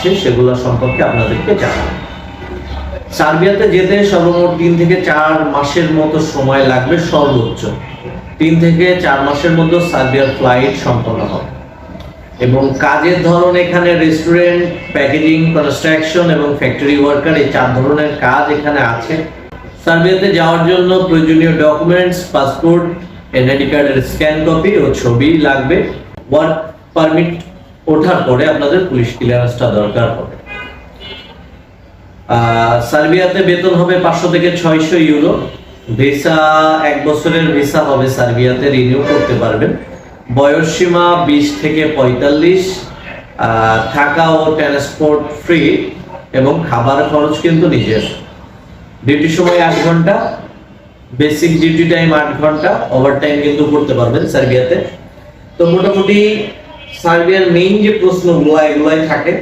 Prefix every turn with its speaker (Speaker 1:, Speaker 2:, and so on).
Speaker 1: আছে সেগুলো সম্পর্কে আপনাদেরকে জানাবো। সার্বিয়াতে যেতে সর্বমোট 3 থেকে 4 মাসের মতো সময় লাগবে, সর্বোচ্চ 3 থেকে 4 মাসের মধ্যে সার্বিয়ার ফ্লাইট সম্পন্ন হবে। এবং কাজের ধরন এখানে রেস্টুরেন্ট, প্যাকেজিং, কনস্ট্রাকশন এবং ফ্যাক্টরি ওয়ার্কার, এই 4 ধরনের কাজ এখানে আছে। সার্বিয়াতে যাওয়ার জন্য প্রয়োজনীয় ডকুমেন্টস, পাসপোর্ট, এনআইডি কার্ডের স্ক্যান কপি ও ছবি লাগবে। ওয়ার্ক পারমিট ওঠার পরে আপনাদের পুলিশ ক্লিয়ারেন্সটা দরকার হবে। সার্বিয়াতে বেতন হবে 500 থেকে 600 ইউরো। ভিসা 1 বছরের ভিসা হবে, সার্বিয়াতে রিনিউ করতে পারবেন। বয়স সীমা 20 থেকে 45। থাকা ও ট্রান্সপোর্ট ফ্রি এবং খাবার খরচ কিন্তু নিজের। ডিউটি সময় 8 ঘন্টা, বেসিক ডিউটি টাইম 8 ঘন্টা, ওভারটাইম কিন্তু করতে পারবেন সার্বিয়াতে। তো মোটামুটি সার্বিয়ার মেইন যে প্রশ্নগুলো এগুলাই থাকে।